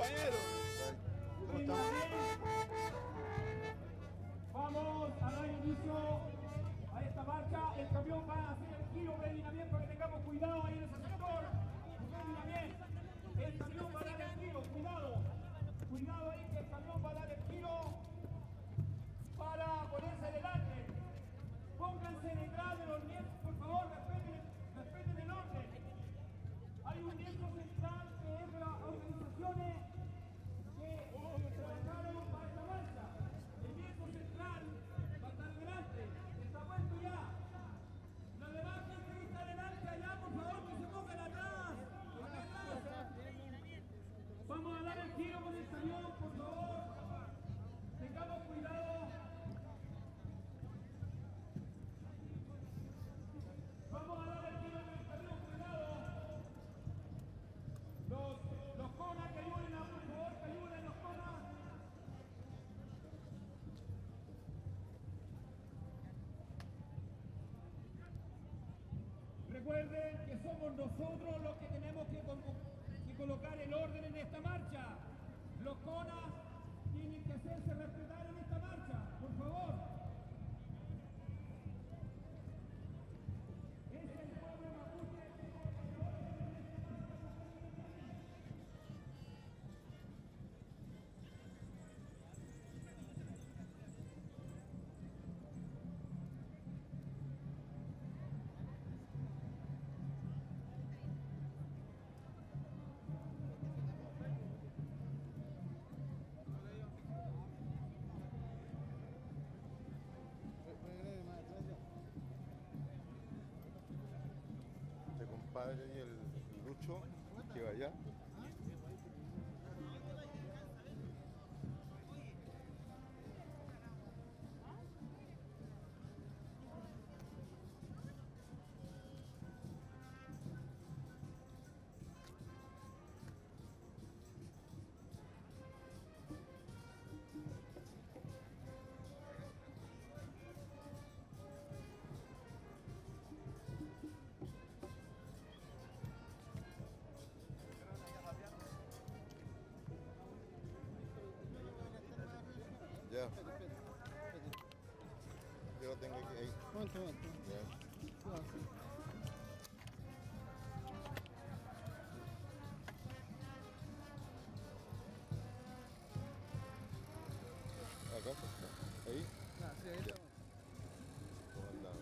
compañero. ¿Cómo estamos? Vamos a dar inicio a esta marcha. El camión va a hacer el giro bien para que tengamos cuidado ahí en ese sector. Bien. El camión va a dar el giro, cuidado. Cuidado ahí que el camión va a dar el giro para ponerse delante. Pónganse detrás de los lienzos, por favor, respeten el orden. Hay un lienzo central que es de las organizaciones que trabajaron para esta marcha. El lienzo central va a estar delante, está puesto ya. Los demás que están delante allá, por favor, que se pongan atrás. Vamos a dar el giro con el camión, por favor. Tengamos cuidado. Vamos a dar el giro con el camión, cuidado. Los conas que ayuden, por favor, que ayuden los conas. Recuerden que somos nosotros los que tenemos que colocar el orden en esta marcha. Los conas tienen que hacerse respetar en esta marcha, por favor. Es el pueblo mapuche. Este compadre y el Lucho que va allá. Ya. Yo lo tengo aquí ahí. ¿Cuánto? Ya. Acá está. Ahí. Sí, ahí está. Como al lado.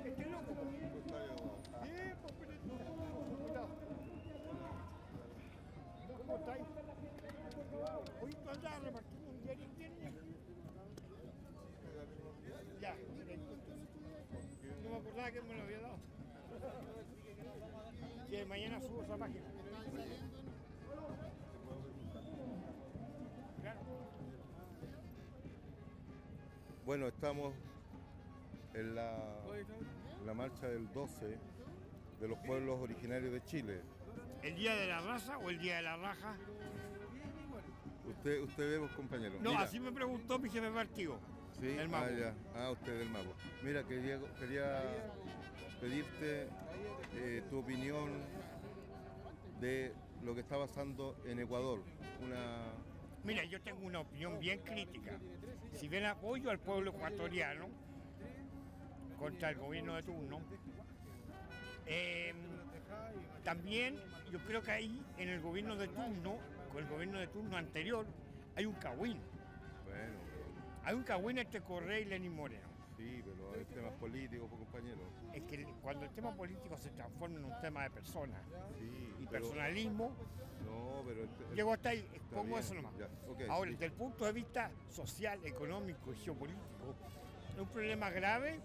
Este loco. Bien, ¿cómo estáis? Hoy tú andás repartiendo un diario en ya, no me acordaba que me lo había dado. Que mañana subo esa página. Claro. Bueno, estamos en la marcha del 12 de los pueblos originarios de Chile. ¿El día de la raza o el día de la raja? Usted vemos, compañero. No, Mira. así me preguntó mi jefe de partido. Sí, el mago. Usted del mago. Mira, quería pedirte tu opinión de lo que está pasando en Ecuador. Mira, yo tengo una opinión bien crítica. Si bien apoyo al pueblo ecuatoriano contra el gobierno de turno, también yo creo que ahí en el gobierno de turno, con el gobierno de turno anterior, hay un cagüín. Bueno. Hay un cagüín entre Correa y Lenín Moreno. Sí, pero hay temas políticos, pues, compañero. Es que cuando el tema político se transforma en un tema de personas Sí, y pero- personalismo, No, pero... llego hasta ahí, pongo bien, eso nomás. ya, ok, Ahora, listo. desde el punto de vista social, económico y geopolítico, es un problema grave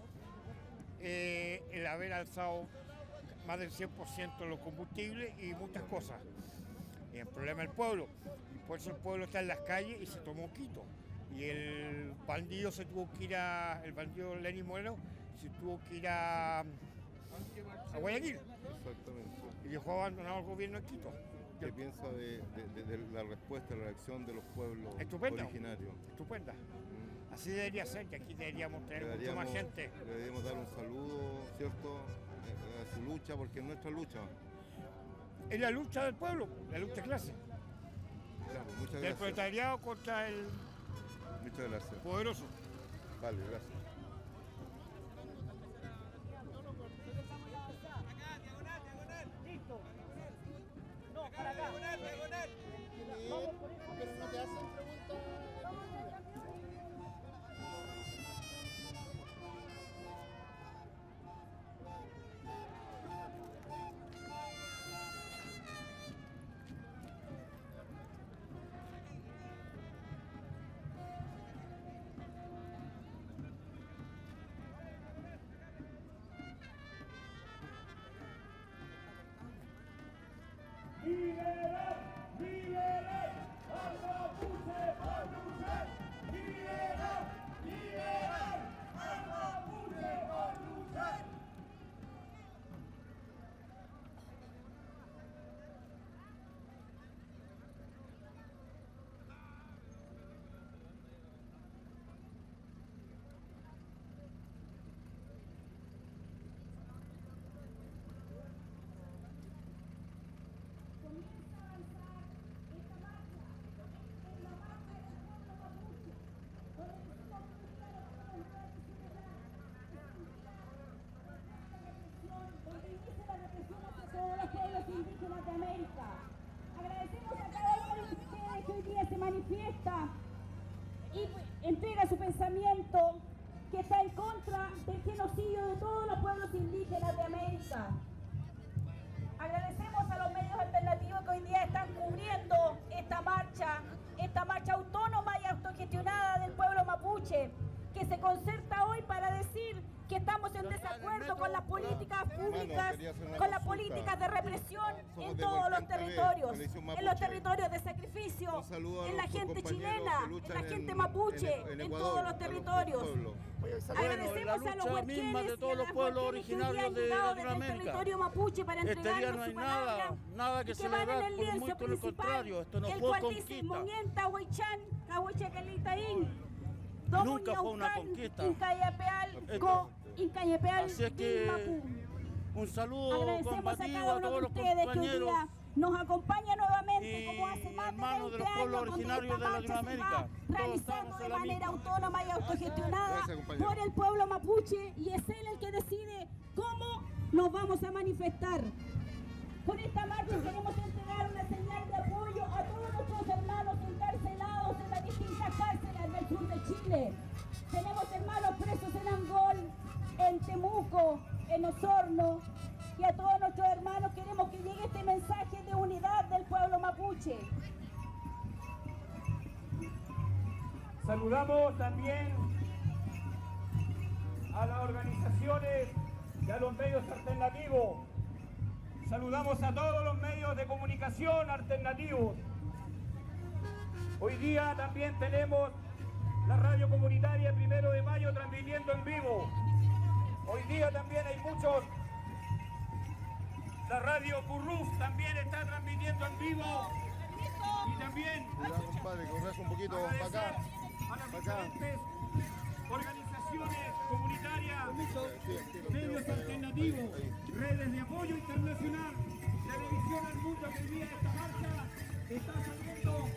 el haber alzado más del 100% los combustibles y muchas cosas. Es el problema del pueblo. Y por eso el pueblo está en las calles y se tomó Quito. Y el bandido se tuvo que ir el bandido Lenín Moreno se tuvo que ir a Guayaquil. Exactamente. Y dejó abandonado el gobierno en Quito. ¿Qué piensa de la respuesta, la reacción de los pueblos Estupenda. originarios? Estupenda. Mm. Así debería ser, que aquí deberíamos tener mucho más gente. Le deberíamos dar un saludo, ¿cierto? A su lucha, porque es nuestra lucha. Es la lucha del pueblo, la lucha de clase. Claro, muchas Del gracias. proletariado contra el Muchas gracias. poderoso. Vale, gracias. Listo. No, para acá. Pero no te hacen preguntas. ¡Liberar! ¡Liberar! ¡Al mapuche! ¡Mapuche! ¡Liberar! ¡Liberar! ¡Al mapuche! ¡Mapuche! Comienza a avanzar esta marcha, en la marcha del pueblo mapuche, donde decimos muy claro que no hay nada que celebrar, donde inicia la represión hacia todos los pueblos indígenas de América. Agradecemos a cada uno de ustedes que hoy día se manifiesta y entrega su pensamiento que está en contra del genocidio de todos los pueblos indígenas de América. Agradecemos a los medios alternativos que hoy día están cubriendo esta marcha autónoma y autogestionada del pueblo mapuche, que se concerta hoy para decir que estamos en desacuerdo con las políticas públicas, quería hacer una con las consulta. políticas de represión Somos en de todos los Volcán TV, territorios, Televisión en los Mapuche. territorios de sacrificio, Un saludo a en la nuestros gente compañeros chilena, que en luchan la gente en mapuche, en en Ecuador, todos a los los territorios. pueblos. Agradecemos a los la lucha misma de todos los pueblos originarios de Latinoamérica. territorio mapuche para Este día entregarnos no hay su palabra, nada que y van en celebrar, el por lienzo muy por el principal, contrario, esto no el fue cual dice conquista. Moñenta, Huaychán, Cahuachacalitaín, Nunca fue una conquista. Incayepeal, Así es que un saludo agradecemos a combativo cada a uno de todos los ustedes que hoy compañeros día nos acompaña nuevamente y como hace más de hermanos de 20 los pueblos años, donde originarios esta de marcha se Latinoamérica. va Todos realizando estamos de en la manera misma. autónoma y autogestionada Gracias, compañero. por el pueblo mapuche, y es él el que decide cómo nos vamos a manifestar. Con esta marcha queremos entregar una señal de apoyo a todos nuestros hermanos encarcelados en las distintas cárceles del sur de Chile. Tenemos hermanos presos en Angol, en Temuco, en Osorno, y a todos nuestros hermanos queremos que llegue este mensaje de unidad del pueblo mapuche. Saludamos también a las organizaciones y a los medios alternativos. Saludamos a todos los medios de comunicación alternativos. Hoy día también tenemos la radio comunitaria 1 de Mayo transmitiendo en vivo. Hoy día también hay muchos. La radio Curruf también está transmitiendo en vivo. Y también Cuidado, compadre, corre un poquito para acá. agradecer a las diferentes organizaciones comunitarias, medios alternativos, redes de apoyo internacional, televisión al mundo que hoy día esta marcha está saliendo